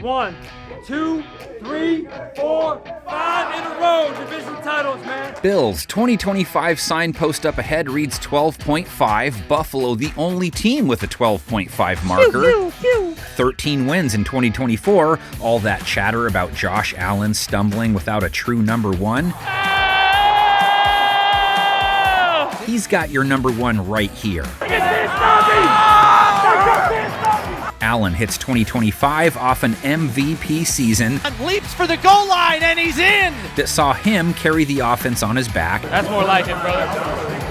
1, 2, 3, 4, 5 in a row. Division titles, man. Bills 2025 signpost up ahead reads 12.5. Buffalo, the only team with a 12.5 marker. 13 wins in 2024. All that chatter about Josh Allen stumbling without a true number one. He's got your number one right here. Allen hits 2025 off an MVP season. And leaps for the goal line, and he's in! That saw him carry the offense on his back. That's more like it, brother.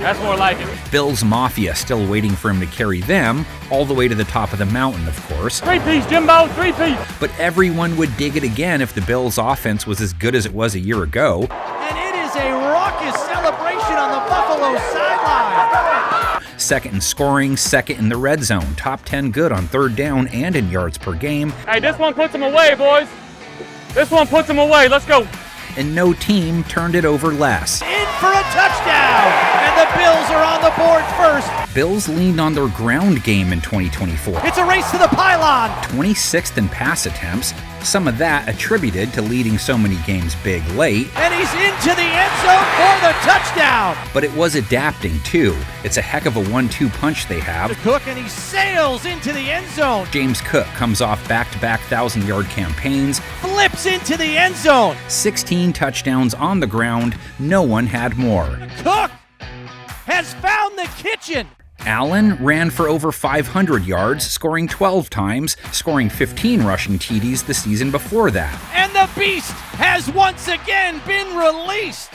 That's more like it. Bills Mafia still waiting for him to carry them, all the way to the top of the mountain, of course. Three-piece, Jimbo, three-piece. But everyone would dig it again if the Bills' offense was as good as it was a year ago. And it is a raucous celebration on the Buffalo sideline. Second in scoring, second in the red zone, top 10 good on third down and in yards per game. Hey, this one puts them away, boys. This one puts them away. Let's go. And no team turned it over less. In for a touchdown, and the Bills are on the board first. Bills leaned on their ground game in 2024. It's a race to the pylon. 26th in pass attempts, some of that attributed to leading so many games big late. And he's into the end zone for the touchdown. But it was adapting too. It's a heck of a 1-2 punch they have. Cook, and he sails into the end zone. James Cook comes off back-to-back 1,000-yard campaigns. Flips into the end zone. 16 touchdowns on the ground. No one had more. Cook has found the kitchen. Allen ran for over 500 yards, scoring 12 times, scoring 15 rushing TDs the season before that. And the beast has once again been released.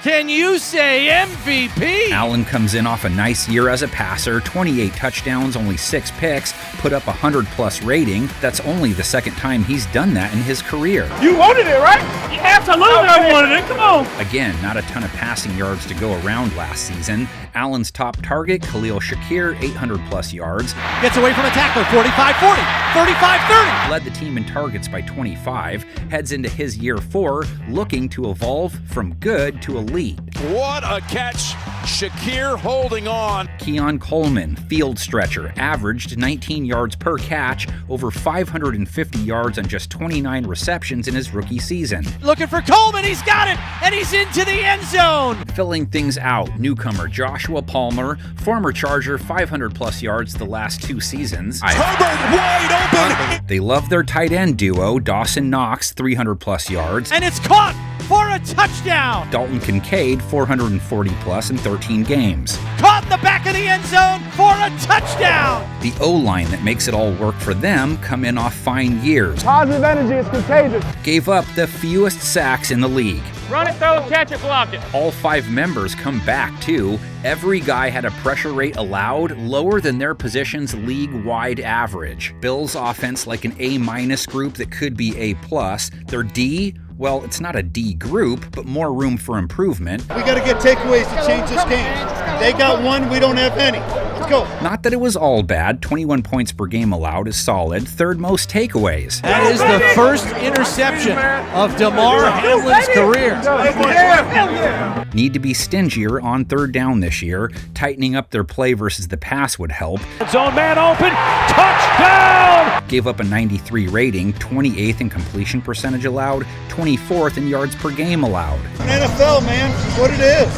Can you say MVP? Allen comes in off a nice year as a passer, 28 touchdowns, only 6 picks, put up a 100-plus rating. That's only the second time he's done that in his career. You wanted it, right? You absolutely I wanted it. Come on. Again, not a ton of passing yards to go around last season. Allen's top target, Khalil Shakir, 800-plus yards. Gets away from a tackler, 45-40, 35-30. Led the team in targets by 25, heads into his year 4, looking to evolve from good to elite. What a catch. Shakir holding on. Keon Coleman, field stretcher, averaged 19 yards per catch, over 550 yards on just 29 receptions in his rookie season. Looking for Coleman, he's got it, and he's into the end zone. Filling things out, newcomer Joshua Palmer, former Charger, 500-plus yards the last 2 seasons. Herbert wide open. They love their tight end duo, Dawson Knox, 300-plus yards. And it's caught for a touchdown. Dalton Kincaid, 440-plus in 13 games. Caught in the back of the end zone for a touchdown. The O-line that makes it all work for them come in off fine years. Positive energy is contagious. Gave up the fewest sacks in the league. Run it, throw it, catch it, block it. All 5 members come back, too. Every guy had a pressure rate allowed lower than their position's league-wide average. Bills' offense like an A- group that could be A+. Their D, well, it's not a D group, but more room for improvement. We got to get takeaways to change this game. They got one, we don't have any. Let's go. Not that it was all bad. 21 points per game allowed is solid. Third most takeaways. That is the first interception of DeMar Hamlin's career. Need to be stingier on third down this year. Tightening up their play versus the pass would help. Zone man open. Touchdown! Gave up a 93 rating, 28th in completion percentage allowed, 24th in yards per game allowed. NFL, man, it's what it is.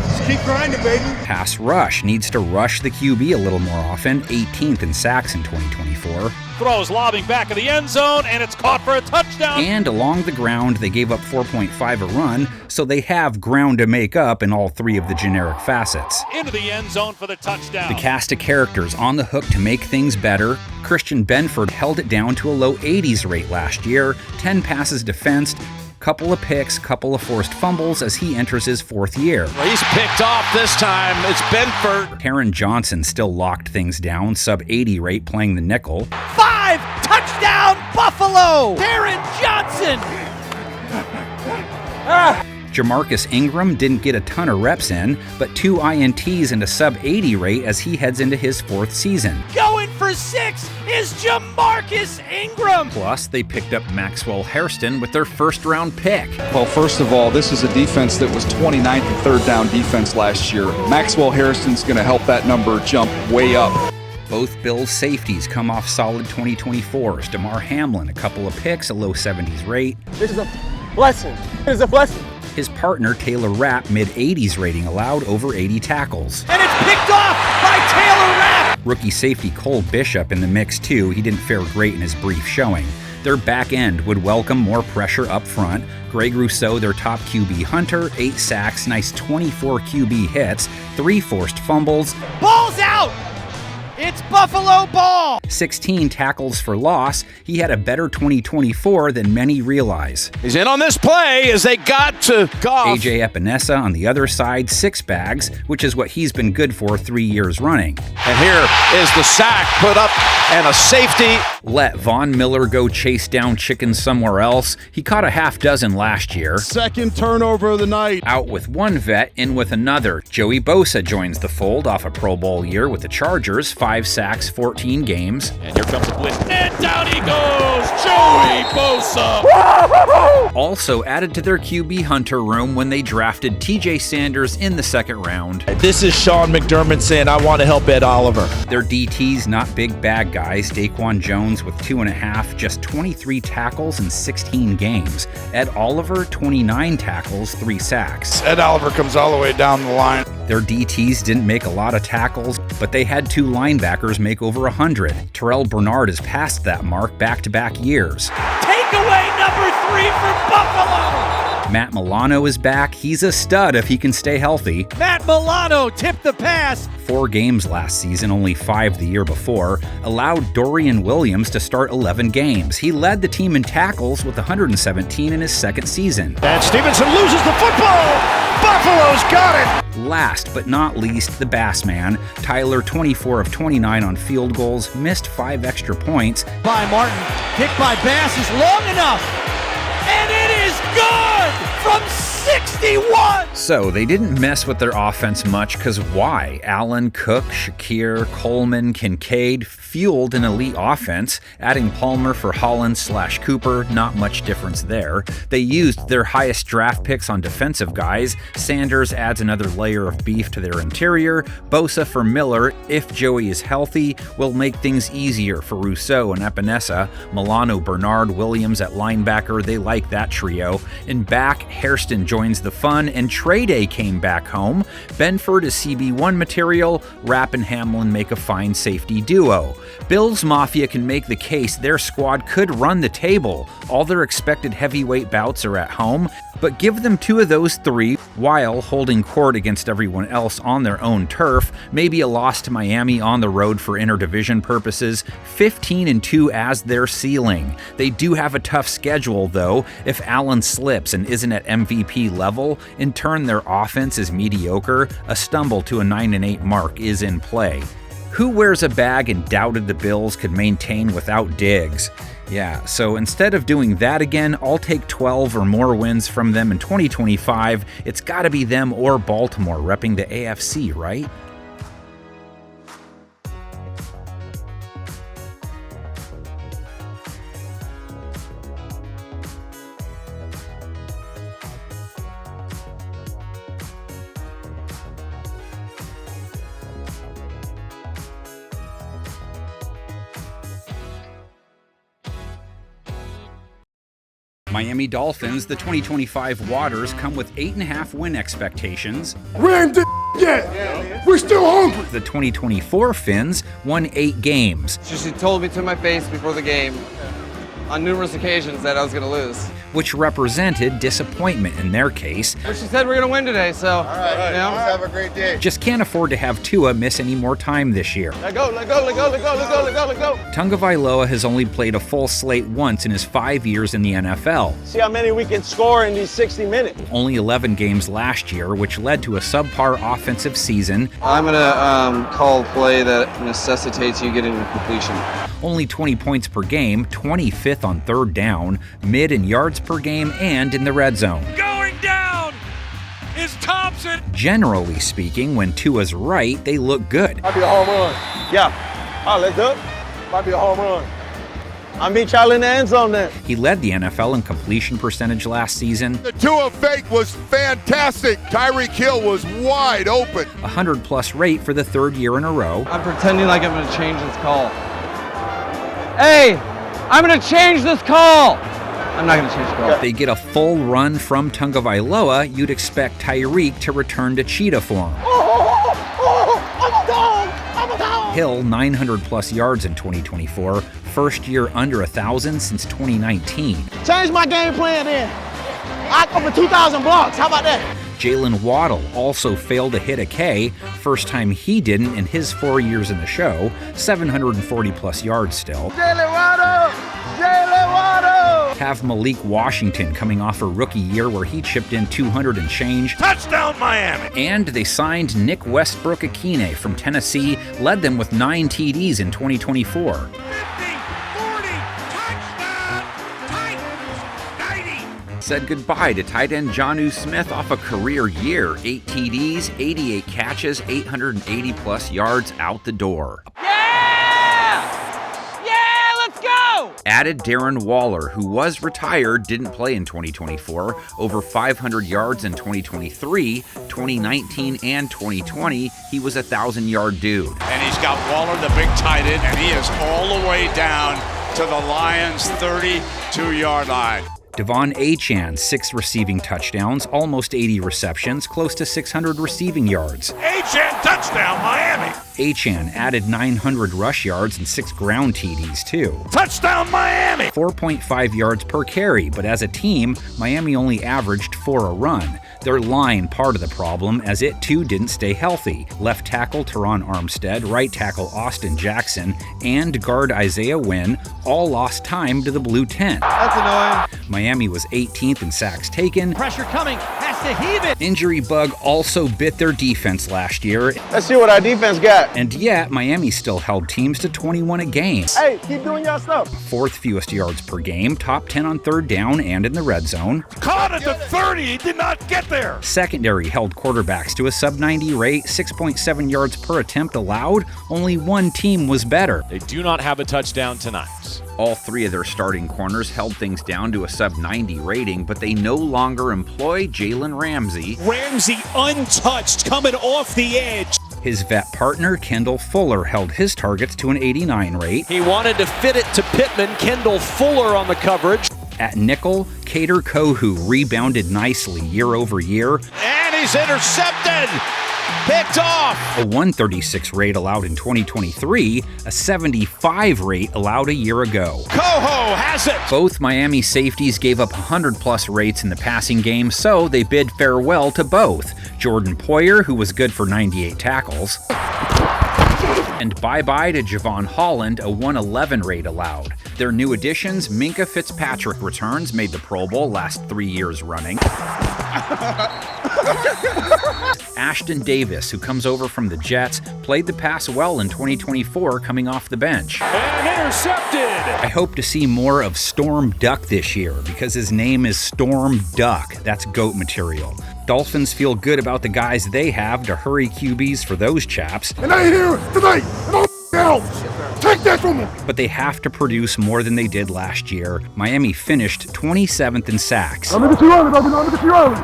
Just keep grinding, baby. Pass rush needs to rush the QB a little more often, 18th in sacks in 2024. Throws lobbing back of the end zone, and it's caught for a touchdown. And along the ground, they gave up 4.5 a run, so they have ground to make up in all 3 of the generic facets. Into the end zone for the touchdown. The cast of characters on the hook to make things better. Christian Benford held it down to a low 80s rate last year, 10 passes defensed, couple of picks, couple of forced fumbles as he enters his 4th year. He's picked off this time. It's Benford. Taron Johnson still locked things down, sub 80 rate playing the nickel. 5 touchdown Buffalo. Taron Johnson. Jamarcus Ingram didn't get a ton of reps in, but 2 INTs and a sub 80 rate as he heads into his 4th season. Going for 6 is Jamarcus Ingram. Plus, they picked up Maxwell Hairston with their 1st-round pick. Well, first of all, this is a defense that was 29th in third down defense last year. Maxwell Hairston's going to help that number jump way up. Both Bills safeties come off solid 2024s. Damar Hamlin, a couple of picks, a low 70s rate. This is a blessing. It is a blessing. His partner, Taylor Rapp, mid-80s rating allowed, over 80 tackles. And it's picked off by Taylor Rapp! Rookie safety Cole Bishop in the mix too. He didn't fare great in his brief showing. Their back end would welcome more pressure up front. Greg Rousseau, their top QB hunter, 8 sacks, nice 24 QB hits, 3 forced fumbles. Ball's out! It's Buffalo ball! 16 tackles for loss. He had a better 2024 than many realize. He's in on this play as they got to Goff. AJ Epinesa on the other side, 6 bags, which is what he's been good for 3 years running. And here is the sack put up and a safety. Let Von Miller go chase down chickens somewhere else. He caught a half dozen last year. Second turnover of the night. Out with one vet, in with another. Joey Bosa joins the fold off a Pro Bowl year with the Chargers, 5 sacks, 14 games. And here comes the blitz. And down he goes, Joey Bosa. Also added to their QB hunter room when they drafted TJ Sanders in the second round. This is Sean McDermott saying, I want to help Ed Oliver. Their DTs, not big bad guys. Daquan Jones with 2.5, just 23 tackles in 16 games. Ed Oliver, 29 tackles, 3 sacks. Ed Oliver comes all the way down the line. Their DTs didn't make a lot of tackles, but they had 2 linebackers make over 100. Terrell Bernard has passed that mark back-to-back years. Takeaway number 3 for Buffalo! Matt Milano is back. He's a stud if he can stay healthy. Matt Milano tipped the pass. 4 games last season, only 5 the year before, allowed Dorian Williams to start 11 games. He led the team in tackles with 117 in his second season. And Stevenson loses the football. Buffalo's got it. Last but not least, the Bass Man. Tyler, 24 of 29 on field goals, missed 5 extra points. By Martin, kick by Bass is long enough, and it is good from 61! So they didn't mess with their offense much, because why? Allen, Cook, Shakir, Coleman, Kincaid fueled an elite offense. Adding Palmer for Holland/Cooper, not much difference there. They used their highest draft picks on defensive guys. Sanders adds another layer of beef to their interior. Bosa for Miller, if Joey is healthy, will make things easier for Rousseau and Epinesa. Milano, Bernard, Williams at linebacker, they like that trio. In back, Hairston joins the fun, and Trey Day came back home. Benford is CB1 material. Rapp and Hamlin make a fine safety duo. Bills Mafia can make the case their squad could run the table. All their expected heavyweight bouts are at home, but give them 2 of those 3 while holding court against everyone else on their own turf. Maybe a loss to Miami on the road for interdivision purposes. 15-2 as their ceiling. They do have a tough schedule though. If Allen slips and isn't at MVP level, in turn their offense is mediocre, a stumble to a 9-8 mark is in play. Who wears a bag and doubted the Bills could maintain without Diggs? Yeah, so instead of doing that again, I'll take 12 or more wins from them in 2025. It's gotta be them or Baltimore repping the AFC, right? Miami Dolphins, the 2025 Waters, come with 8.5 win expectations. We ain't yet. We're still hungry. The 2024 Fins won 8 games. She told me to my face before the game on numerous occasions that I was going to lose. Which represented disappointment in their case. But she said we're going to win today, so, All right, you know. have a great day. Just can't afford to have Tua miss any more time this year. Let go, let go, let go, let go, let go, let go, let go. Tagovailoa has only played a full slate once in his 5 years in the NFL. See how many we can score in these 60 minutes. Only 11 games last year, which led to a subpar offensive season. I'm going to call a play that necessitates you getting a completion. Only 20 points per game, 25th on third down, mid in yards per game, and in the red zone. Going down is Thompson. Generally speaking, when Tua's right, they look good. Might be a home run. Yeah. Oh, let's do it. Might be a home run. I'll meet y'all in the end zone then. He led the NFL in completion percentage last season. The Tua fake was fantastic. Tyreek Hill was wide open. 100-plus rate for the third year in a row. I'm pretending like I'm going to change this call. Hey, I'm going to change this call. I'm not going to change the call. They get a full run from Tagovailoa. You'd expect Tyreek to return to cheetah form. Hill, 900-plus yards in 2024. First year under 1,000 since 2019. Change my game plan then. I go for 2,000 blocks. How about that? Jalen Waddle also failed to hit a K. First time he didn't in his 4 years in the show. 740-plus yards still. Jalen Waddle! Jalen Waddle! Have Malik Washington coming off a rookie year where he chipped in 200 and change. Touchdown, Miami! And they signed Nick Westbrook-Akine from Tennessee, led them with 9 TDs in 2024. 50, 40, touchdown, Titans, 90. Said goodbye to tight end Jonnu Smith off a career year. 8 TDs, 88 catches, 880-plus yards out the door. Added Darren Waller, who was retired, didn't play in 2024. Over 500 yards in 2023, 2019, and 2020. He was a 1,000-yard dude. And he's got Waller, the big tight end, and he is all the way down to the Lions' 32-yard line. Devon Achane, 6 receiving touchdowns, almost 80 receptions, close to 600 receiving yards. Achane, touchdown, Miami! Achane added 900 rush yards and 6 ground TDs, too. Touchdown, Miami! 4.5 yards per carry, but as a team, Miami only averaged 4 a run. Their line part of the problem, as it too didn't stay healthy. Left tackle Teron Armstead, right tackle Austin Jackson, and guard Isaiah Wynn all lost time to the Blue Tent. That's annoying. Miami was 18th in sacks taken. Pressure coming, has to heave it. Injury bug also bit their defense last year. Let's see what our defense got. And yet, Miami still held teams to 21 a game. Hey, keep doing your stuff. 4th fewest yards per game, top 10 on third down and in the red zone. Caught at the 30, he did not get there. Secondary held quarterbacks to a sub-90 rate, 6.7 yards per attempt allowed. Only one team was better. They do not have a touchdown tonight. All 3 of their starting corners held things down to a sub-90 rating, but they no longer employ Jalen Ramsey. Ramsey untouched, coming off the edge. His vet partner, Kendall Fuller, held his targets to an 89 rate. He wanted to fit it to Pittman. Kendall Fuller on the coverage. At nickel, Kader Kohu rebounded nicely year over year. And he's intercepted. Picked off. A 136 rate allowed in 2023, a 75 rate allowed a year ago. Coho has it. Both Miami safeties gave up 100-plus rates in the passing game, so they bid farewell to both. Jordan Poyer, who was good for 98 tackles, and bye-bye to Javon Holland, a 111 rate allowed. Their new additions, Minkah Fitzpatrick returns, made the Pro Bowl last 3 years running. Ashton Davis, who comes over from the Jets, played the pass well in 2024 coming off the bench. And intercepted! I hope to see more of Storm Duck this year because his name is Storm Duck. That's GOAT material. Dolphins feel good about the guys they have to hurry QBs for those chaps. And I hear tonight, and all else. Take that from them. But they have to produce more than they did last year. Miami finished 27th in sacks.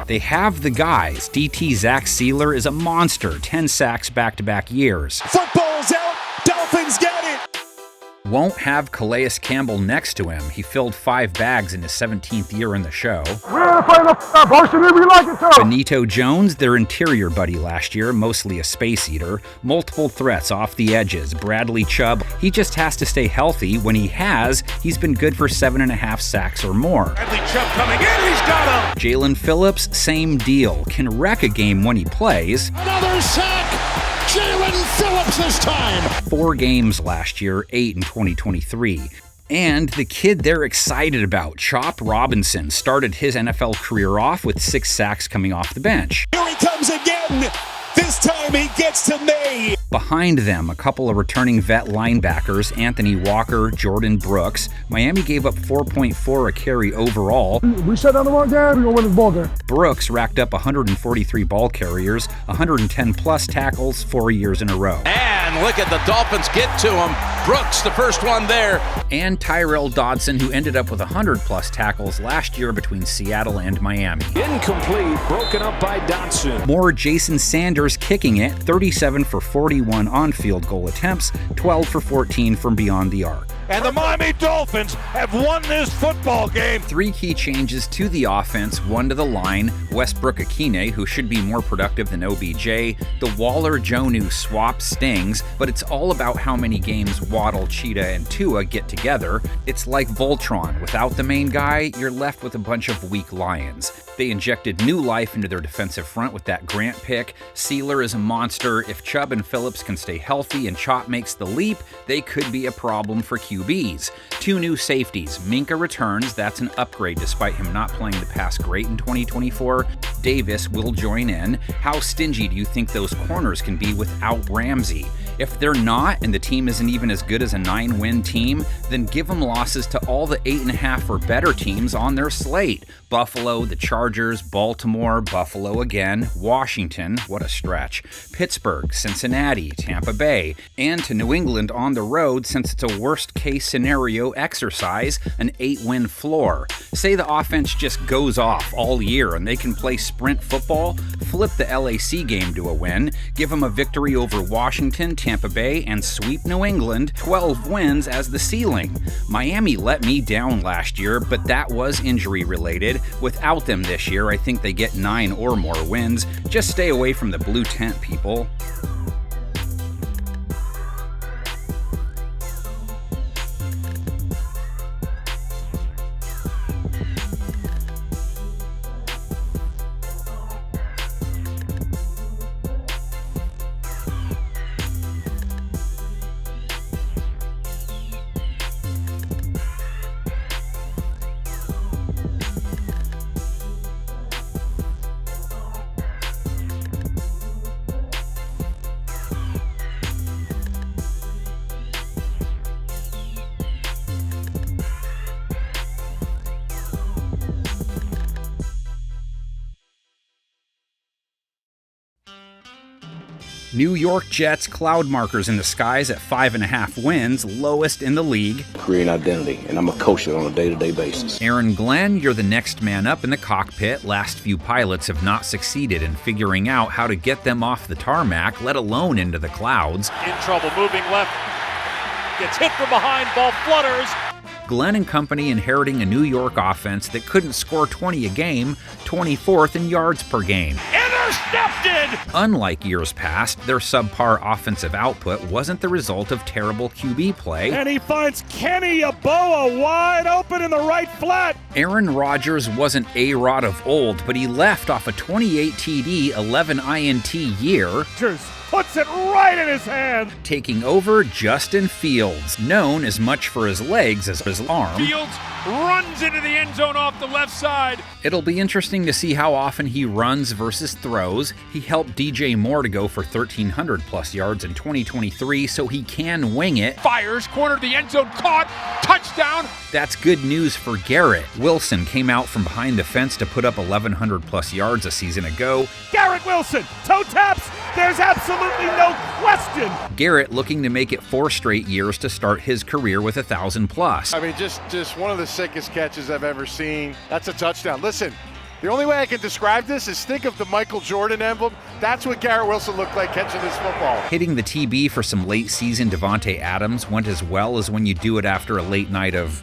They have the guys. DT Zach Sealer is a monster. 10 sacks back-to-back years. Football's out. Dolphins get it. Won't have Calais Campbell next to him. He filled 5 bags in his 17th year in the show. Benito Jones, their interior buddy last year, mostly a space eater. Multiple threats off the edges. Bradley Chubb, he just has to stay healthy. When he has, he's been good for 7.5 sacks or more. Bradley Chubb coming in, he's got him! Jalen Phillips, same deal. Can wreck a game when he plays. Another sack. Jalen Phillips this time. 4 games last year, 8 in 2023. And the kid they're excited about, Chop Robinson, started his NFL career off with 6 sacks coming off the bench. Here he comes again. This time Miami gets to me. Behind them, a couple of returning vet linebackers, Anthony Walker, Jordan Brooks. Miami gave up 4.4 a carry overall. We shut down the wrong game, we're going to win this ball game. Brooks racked up 143 ball carriers, 110 plus tackles 4 years in a row. And look at the Dolphins get to him. Brooks, the first one there. And Tyrell Dodson, who ended up with 100 plus tackles last year between Seattle and Miami. Incomplete, broken up by Dodson. More Jason Sanders kicking it, 37 for 41 on field goal attempts, 12 for 14 from beyond the arc. And the Miami Dolphins have won this football game. 3 key changes to the offense, 1 to the line, Westbrook-Akine, who should be more productive than OBJ. The Waller-Jonnu swap stings, but it's all about how many games Waddle, Cheetah, and Tua get together. It's like Voltron. Without the main guy, you're left with a bunch of weak Lions. They injected new life into their defensive front with that Grant pick. Sealer is a monster. If Chubb and Phillips can stay healthy and Chop makes the leap, they could be a problem for QBs. 2 new safeties. Minka returns. That's an upgrade despite him not playing the pass great in 2024. Davis will join in. How stingy do you think those corners can be without Ramsey? If they're not, and the team isn't even as good as a 9-win team, then give them losses to all the 8.5 or better teams on their slate. Buffalo, the Chargers, Baltimore, Buffalo again, Washington, what a stretch, Pittsburgh, Cincinnati, Tampa Bay, and to New England on the road since it's a worst-case scenario exercise, an 8-win floor. Say the offense just goes off all year and they can play sprint football, flip the LAC game to a win, give them a victory over Washington, Tampa Bay, and sweep New England, 12 wins as the ceiling. Miami let me down last year, but that was injury-related. Without them this year, I think they get 9 or more wins. Just stay away from the blue tent, people. New York Jets cloud markers in the skies at 5.5 wins, lowest in the league. Create identity, and I'm a coach on a day-to-day basis. Aaron Glenn, you're the next man up in the cockpit. Last few pilots have not succeeded in figuring out how to get them off the tarmac, let alone into the clouds. In trouble, moving left, gets hit from behind, ball flutters. Glenn and company inheriting a New York offense that couldn't score 20 a game, 24th in yards per game. Intercepted! Unlike years past, their subpar offensive output wasn't the result of terrible QB play. And he finds Kenny Yeboah wide open in the right flat. Aaron Rodgers wasn't A-Rod of old, but he left off a 28 TD, 11 INT year. Puts it right in his hand. Taking over Justin Fields, known as much for his legs as his arm. Fields runs into the end zone off the left side. It'll be interesting to see how often he runs versus throws. He helped DJ Moore to go for 1,300 plus yards in 2023, so he can wing it. Fires, corner of the end zone, caught, touchdown. That's good news for Garrett. Wilson came out from behind the fence to put up 1,100 plus yards a season ago. Garrett Wilson, toe taps, there's absolutely no question. Garrett looking to make it 4 straight years to start his career with 1,000 plus. I mean, just one of the sickest catches I've ever seen. That's a touchdown. Listen, the only way I can describe this is think of the Michael Jordan emblem. That's what Garrett Wilson looked like catching this football. Hitting the TB for some late season Devontae Adams went as well as when you do it after a late night of,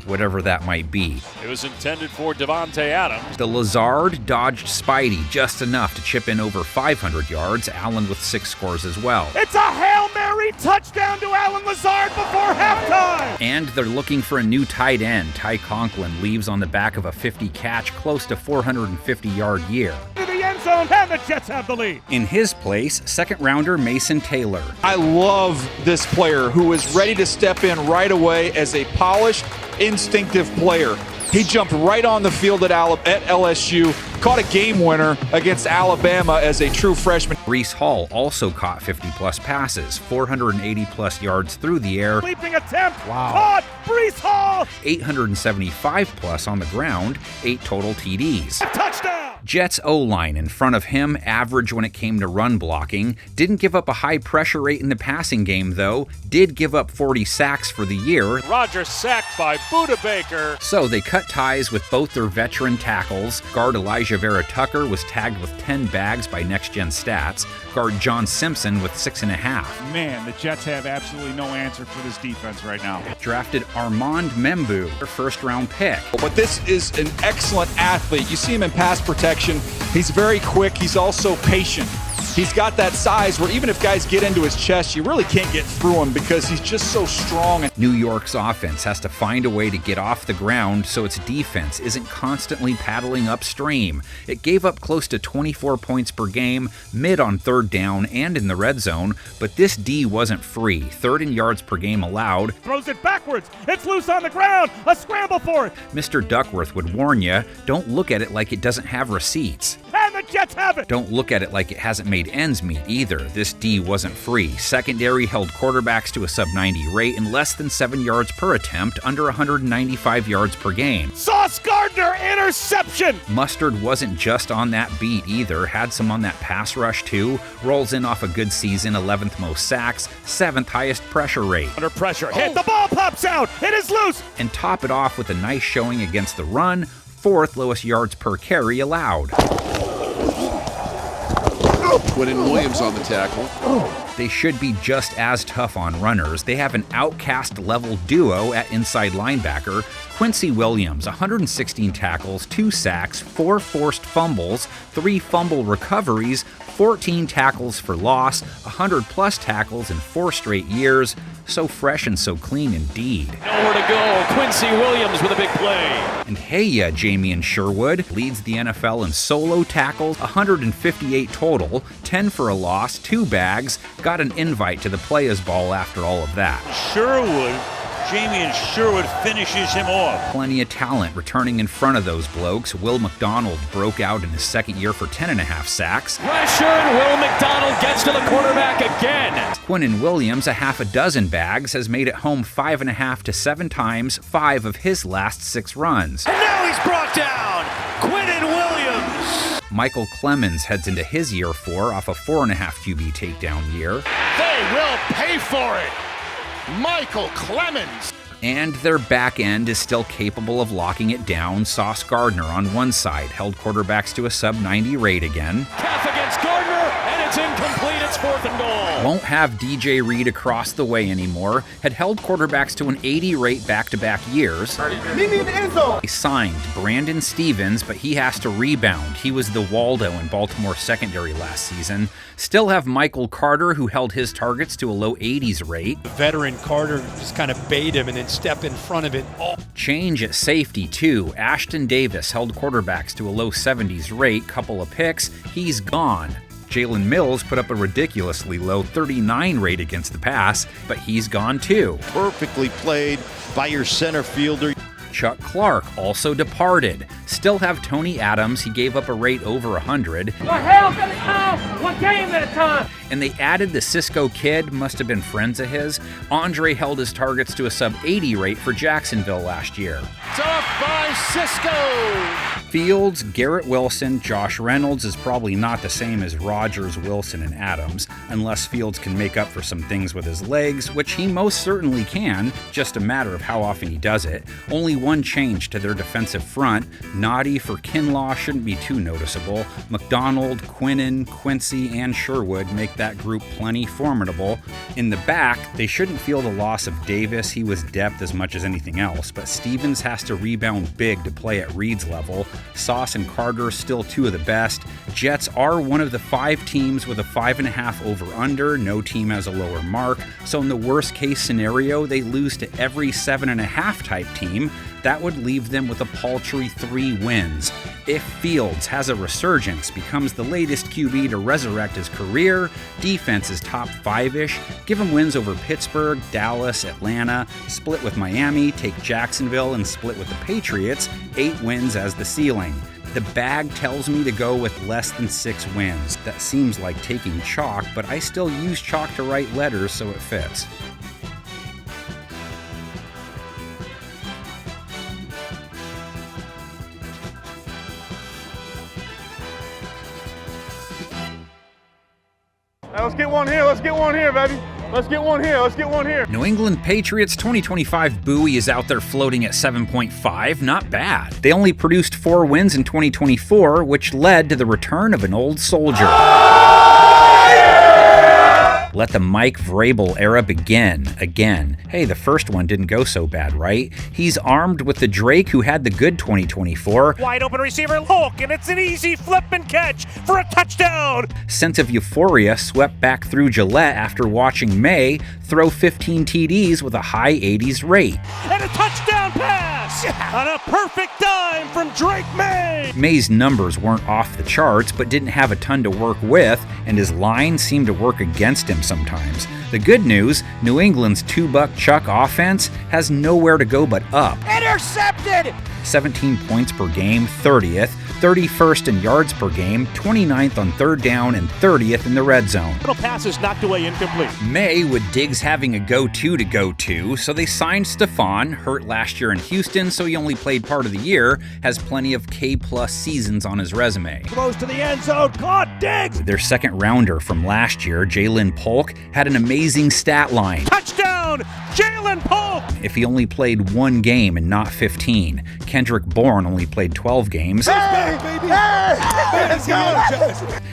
whatever that might be. It was intended for Devontae Adams. The Lazard dodged Spidey just enough to chip in over 500 yards, Allen with 6 scores as well. It's a Hail Mary touchdown to Allen Lazard before halftime! And they're looking for a new tight end. Ty Conklin leaves on the back of a 50 catch, close to 450-yard year. To the end zone, and the Jets have the lead. In his place, second-rounder Mason Taylor. I love this player who is ready to step in right away as a polished, instinctive player. He jumped right on the field at LSU, caught a game winner against Alabama as a true freshman. Breece Hall also caught 50-plus passes, 480-plus yards through the air. Leaping attempt. Wow. Caught. Breece Hall. 875-plus on the ground, 8 total TDs. Touchdown. Jets O-line in front of him, average when it came to run blocking. Didn't give up a high pressure rate in the passing game, though. Did give up 40 sacks for the year. Rodgers sacked by Buda Baker. So they cut ties with both their veteran tackles. Guard Elijah Vera Tucker was tagged with 10 bags by Next Gen Stats. Guard John Simpson with 6.5. Man, the Jets have absolutely no answer for this defense right now. Drafted Armand Membu, their first-round pick. But this is an excellent athlete. You see him in pass protection. He's very quick. He's also patient. He's got that size where even if guys get into his chest, you really can't get through him because he's just so strong. New York's offense has to find a way to get off the ground so its defense isn't constantly paddling upstream. It gave up close to 24 points per game, mid on third down and in the red zone, but this D wasn't free. Third in yards per game allowed. Throws it backwards. It's loose on the ground. A scramble for it. Mr. Duckworth would warn you, don't look at it like it doesn't have receipts. And the Jets have it. Don't look at it like it hasn't made ends meet either. This D wasn't free. Secondary held quarterbacks to a sub-90 rate and less than 7 yards per attempt, under 195 yards per game. Sauce Gardner interception! Mustard wasn't just on that beat either, had some on that pass rush too. Rolls in off a good season, 11th most sacks, 7th highest pressure rate. Under pressure, hit, the ball pops out, it is loose! And top it off with a nice showing against the run, 4th lowest yards per carry allowed. Quinnen Williams on the tackle. They should be just as tough on runners. They have an outcast-level duo at inside linebacker. Quincy Williams, 116 tackles, 2 sacks, 4 forced fumbles, 3 fumble recoveries, 14 tackles for loss, 100-plus tackles in 4 straight years. So fresh and so clean indeed. Nowhere to go. Quincy Williams with a big play. And hey, Jamian Sherwood leads the NFL in solo tackles, 158 total, 10 for a loss, 2 bags, got an invite to the Players Ball after all of that. Jamian Sherwood finishes him off. Plenty of talent returning in front of those blokes. Will McDonald broke out in his second year for 10.5 sacks. Pressure, and Will McDonald gets to the quarterback again. Quinnen Williams, a half a dozen bags, has made it home 5.5 to 7 times, 5 of his last 6 runs. And now he's brought down. Quinnen Williams. Michael Clemens heads into his year 4 off a 4.5 QB takedown year. They will pay for it. Michael Clemens. And their back end is still capable of locking it down. Sauce Gardner on one side held quarterbacks to a sub-90 rate again. Calf against Gardner, and it's incomplete. It's 4th and goal. Won't have DJ Reed across the way anymore. Had held quarterbacks to an 80 rate back-to-back years. They signed Brandon Stevens, but he has to rebound. He was the Waldo in Baltimore secondary last season. Still have Michael Carter, who held his targets to a low 80s rate. The veteran Carter just kind of bait him and then step in front of it. Change at safety, too. Ashton Davis held quarterbacks to a low 70s rate, couple of picks. He's gone. Jalen Mills put up a ridiculously low 39 rate against the pass, but he's gone too. Perfectly played by your center fielder. Chuck Clark also departed. Still have Tony Adams. He gave up a rate over 100. What hell's gonna come? One game at a time. And they added the Cisco kid, must have been friends of his. Andre held his targets to a sub-80 rate for Jacksonville last year. Tough by Cisco. Fields, Garrett Wilson, Josh Reynolds is probably not the same as Rodgers, Wilson, and Adams, unless Fields can make up for some things with his legs, which he most certainly can, just a matter of how often he does it. Only one change to their defensive front. Noddy for Kinlaw shouldn't be too noticeable. McDonald, Quinnen, Quincy, and Sherwood make that group plenty formidable. In the back, they shouldn't feel the loss of Davis. He was depth as much as anything else, but Stevens has to rebound big to play at Reed's level. Sauce and Carter still 2 of the best. Jets are one of the 5 teams with a 5.5 over-under. No team has a lower mark. So in the worst case scenario, they lose to every 7.5 type team. That would leave them with a paltry 3 wins. If Fields has a resurgence, becomes the latest QB to resurrect his career, defense is top 5-ish, give him wins over Pittsburgh, Dallas, Atlanta, split with Miami, take Jacksonville, and split with the Patriots, 8 wins as the ceiling. The bag tells me to go with less than 6 wins. That seems like taking chalk, but I still use chalk to write letters, so it fits. Let's get one here. Let's get one here, baby. Let's get one here. Let's get one here. New England Patriots 2025 buoy is out there floating at 7.5. Not bad. They only produced 4 wins in 2024, which led to the return of an old soldier. Let the Mike Vrabel era begin again. Hey, the first one didn't go so bad, right? He's armed with the Drake who had the good 2024. Wide open receiver Hulk, and it's an easy flip and catch for a touchdown. Sense of euphoria swept back through Gillette after watching May throw 15 TDs with a high 80s rate. And a touchdown pass on a perfect dime from Drake May. May's numbers weren't off the charts, but didn't have a ton to work with, and his line seemed to work against him sometimes. The good news, New England's 2-buck Chuck offense has nowhere to go but up. Intercepted! 17 points per game, 30th, 31st in yards per game, 29th on third down, and 30th in the red zone. Little passes knocked away incomplete. May, with Diggs having a go-to to go to, so they signed Stephon, hurt last year in Houston, so he only played part of the year, has plenty of K-plus seasons on his resume. Throws to the end zone, caught Diggs! Their second rounder from last year, Jalen Polk, had an amazing stat line. Touchdown, Jalen Polk! If he only played 1 game and not 15. Kendrick Bourne only played 12 games.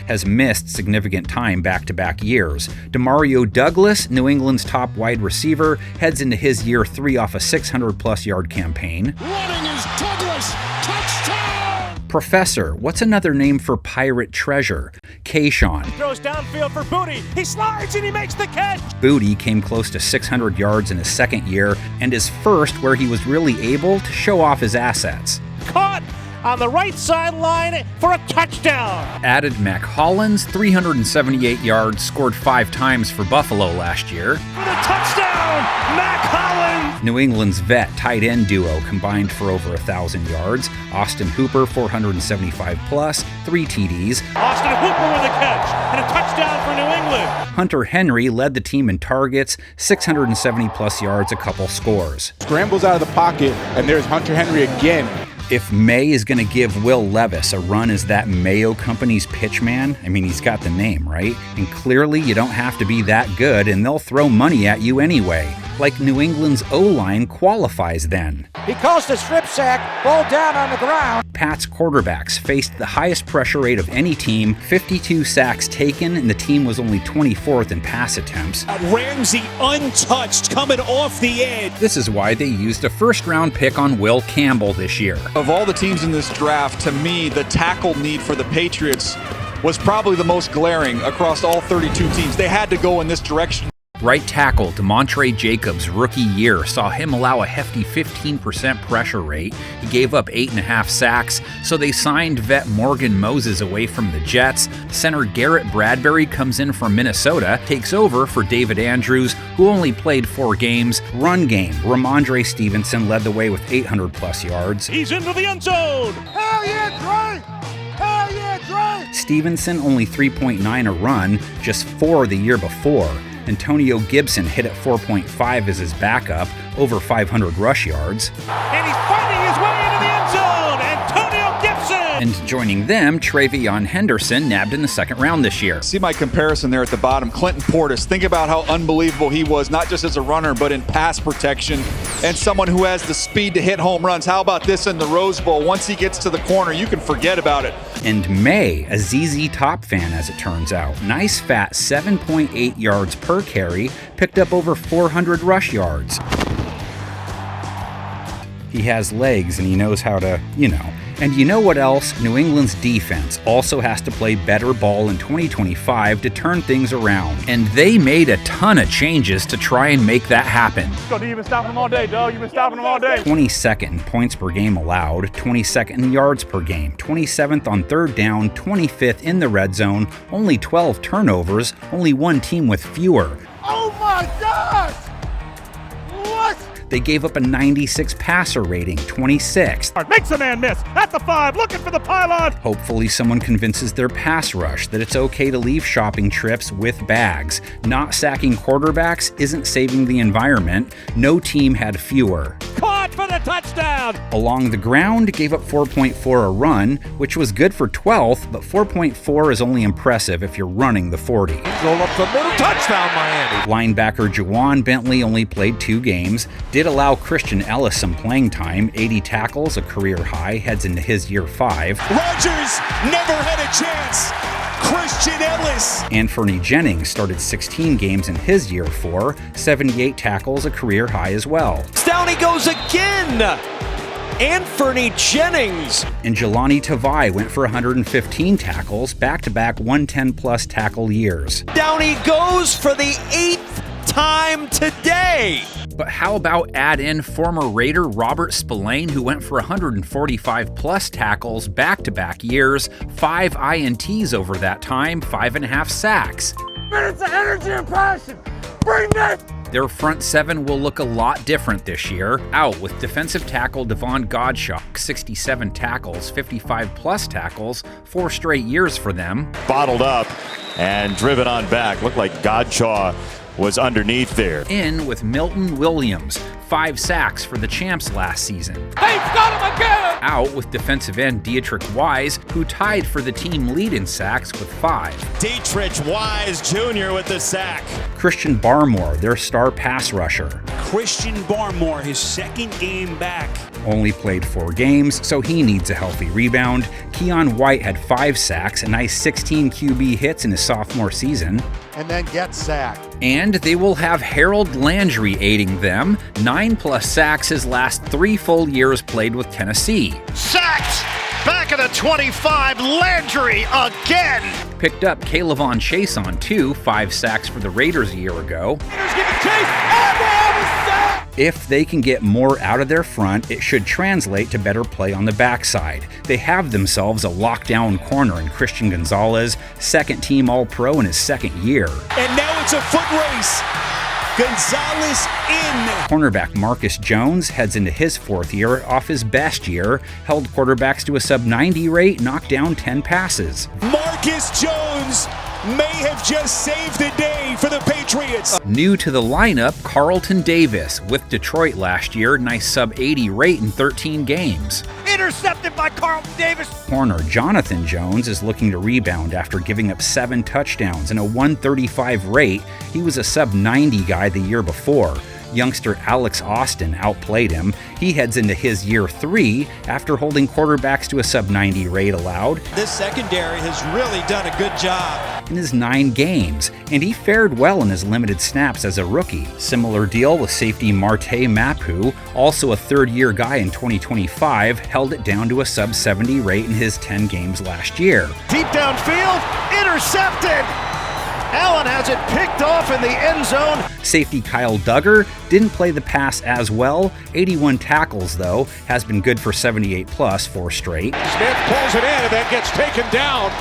Has missed significant time back-to-back years. Demario Douglas, New England's top wide receiver, heads into his year 3 off a 600-plus yard campaign. Running is Douglas. Touchdown! Professor, what's another name for pirate treasure? Kayshawn. Throws downfield for Booty. He slides and he makes the catch. Booty came close to 600 yards in his second year, and his first where he was really able to show off his assets. Caught on the right sideline for a touchdown. Added Mac Hollins, 378 yards, scored 5 times for Buffalo last year. For the touchdown, Mac Hollins. New England's vet tight end duo combined for over 1,000 yards. Austin Hooper, 475 plus, 3 TDs. Austin Hooper with a catch and a touchdown for New England. Hunter Henry led the team in targets, 670 plus yards, a couple scores. Scrambles out of the pocket, and there's Hunter Henry again. If May is going to give Will Levis a run as that Mayo Company's pitchman, I mean, he's got the name, right? And clearly you don't have to be that good, and they'll throw money at you anyway. Like New England's O-line qualifies then. He caused a strip sack, ball down on the ground. Pat's quarterbacks faced the highest pressure rate of any team, 52 sacks taken, and the team was only 24th in pass attempts. Ramsey untouched coming off the edge. This is why they used a first-round pick on Will Campbell this year. Of all the teams in this draft, to me, the tackle need for the Patriots was probably the most glaring across all 32 teams. They had to go in this direction. Right tackle DeMontre Jacobs' rookie year saw him allow a hefty 15% pressure rate. He gave up 8.5 sacks, so they signed vet Morgan Moses away from the Jets. Center Garrett Bradbury comes in from Minnesota, takes over for David Andrews, who only played 4 games. Run game, Ramondre Stevenson led the way with 800-plus yards. He's into the end zone! Hell yeah, Drake! Hell yeah, Drake! Stevenson only 3.9 a run, just 4 the year before. Antonio Gibson hit at 4.5 as his backup, over 500 rush yards. And he's finding his way into the end zone, Antonio Gibson! And joining them, Travion Henderson, nabbed in the second round this year. See my comparison there at the bottom. Clinton Portis, think about how unbelievable he was, not just as a runner, but in pass protection, and someone who has the speed to hit home runs. How about this in the Rose Bowl? Once he gets to the corner, you can forget about it. And May, a ZZ Top fan as it turns out. Nice fat 7.8 yards per carry, picked up over 400 rush yards. He has legs and he knows how to, And you know what else? New England's defense also has to play better ball in 2025 to turn things around. And they made a ton of changes to try and make that happen. You've been stopping them all day, dog. You've been stopping them all day. 22nd in points per game allowed, 22nd in yards per game, 27th on third down, 25th in the red zone, only 12 turnovers, only one team with fewer. Oh my gosh! What? They gave up a 96 passer rating, 26th. Makes a man miss. At the 5, looking for the pylon. Hopefully someone convinces their pass rush that it's okay to leave shopping trips with bags. Not sacking quarterbacks isn't saving the environment. No team had fewer. Caught for the touchdown. Along the ground, gave up 4.4 a run, which was good for 12th, but 4.4 is only impressive if you're running the 40. Roll up the middle, touchdown Miami. Linebacker Juwan Bentley only played 2 games, did allow Christian Ellis some playing time, 80 tackles, a career high, heads into his year 5. Rodgers never had a chance. Christian Ellis. Anthony Jennings started 16 games in his year 4, 78 tackles, a career high as well. Down he goes again! Anthony Jennings. And Jelani Tavai went for 115 tackles, back-to-back 110-plus tackle years. Down he goes for the 8th time today. But how about add in former Raider Robert Spillane, who went for 145-plus tackles back-to-back years, 5 INTs over that time, 5.5 sacks. Minutes of energy and passion. Bring it! Their front 7 will look a lot different this year. Out with defensive tackle Devon Godshock, 67 tackles, 55-plus tackles, 4 straight years for them. Bottled up and driven on back. Looked like Godshaw was underneath there. In with Milton Williams, 5 sacks for the Champs last season. They've got him again! Out with defensive end Dietrich Wise, who tied for the team lead in sacks with 5. Dietrich Wise Jr. with the sack. Christian Barmore, their star pass rusher. Christian Barmore, his 2nd game back. Only played 4 games, so he needs a healthy rebound. Keon White had 5 sacks, a nice 16 QB hits in his sophomore season. And then get sacked. And they will have Harold Landry aiding them. 9-plus sacks his last 3 full years played with Tennessee. Sacked! Back at the 25, Landry again! Picked up Kaylavon Chase on 2, 5 sacks for the Raiders a year ago. If they can get more out of their front, it should translate to better play on the backside. They have themselves a lockdown corner in Christian Gonzalez, 2nd-team All-Pro in his 2nd year. And now it's a foot race. Gonzalez in. Cornerback Marcus Jones heads into his 4th year off his best year, held quarterbacks to a sub-90 rate, knocked down 10 passes. Marcus Jones may have just saved the day for the Patriots. New to the lineup, Carlton Davis with Detroit last year, nice sub-80 rate in 13 games. Intercepted by Carlton Davis. Corner Jonathan Jones is looking to rebound after giving up 7 touchdowns and a 135 rate. He was a sub-90 guy the year before. Youngster Alex Austin outplayed him. He heads into his year 3 after holding quarterbacks to a sub-90 rate allowed. This secondary has really done a good job. In his 9 games, and he fared well in his limited snaps as a rookie. Similar deal with safety Marte Mapu, also a 3rd-year guy in 2025, held it down to a sub-70 rate in his 10 games last year. Deep downfield, intercepted! Allen has it picked off in the end zone. Safety Kyle Duggar didn't play the pass as well. 81 tackles, though, has been good for 78-plus 4 straight. Smith pulls it in and then gets taken down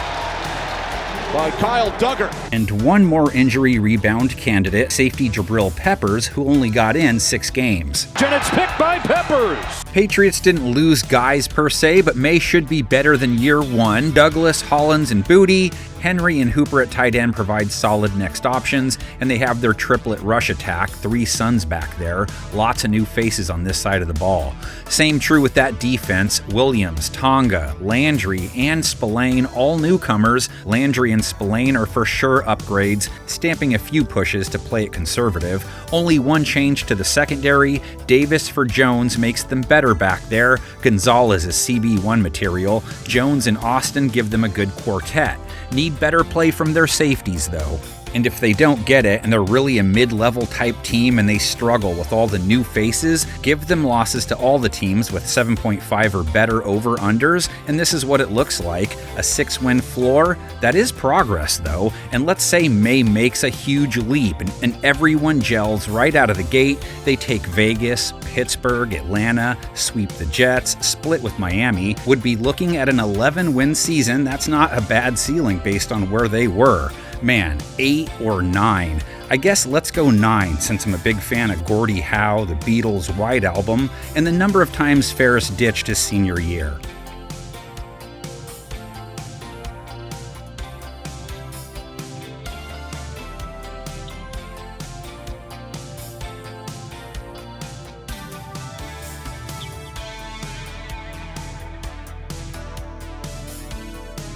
by Kyle Duggar. And one more injury rebound candidate, safety Jabril Peppers, who only got in 6 games. And it's picked by Peppers. Patriots didn't lose guys per se, but May should be better than year 1. Douglas, Hollins, and Booty. Henry and Hooper at tight end provide solid next options, and they have their triplet rush attack, 3 sons back there. Lots of new faces on this side of the ball. Same true with that defense. Williams, Tonga, Landry, and Spillane, all newcomers. Landry and Spillane are for sure upgrades, stamping a few pushes to play it conservative. Only one change to the secondary. Davis for Jones makes them better back there. Gonzalez is CB1 material. Jones and Austin give them a good quartet. Need better play from their safeties, though. And if they don't get it and they're really a mid-level type team and they struggle with all the new faces, give them losses to all the teams with 7.5 or better over-unders, and this is what it looks like. A 6-win floor. That is progress, though, and let's say May makes a huge leap and everyone gels right out of the gate. They take Vegas, Pittsburgh, Atlanta, sweep the Jets, split with Miami, would be looking at an 11-win season. That's not a bad ceiling based on where they were. Man, 8 or 9. I guess let's go 9, since I'm a big fan of Gordie Howe, the Beatles' White Album, and the number of times Ferris ditched his senior year.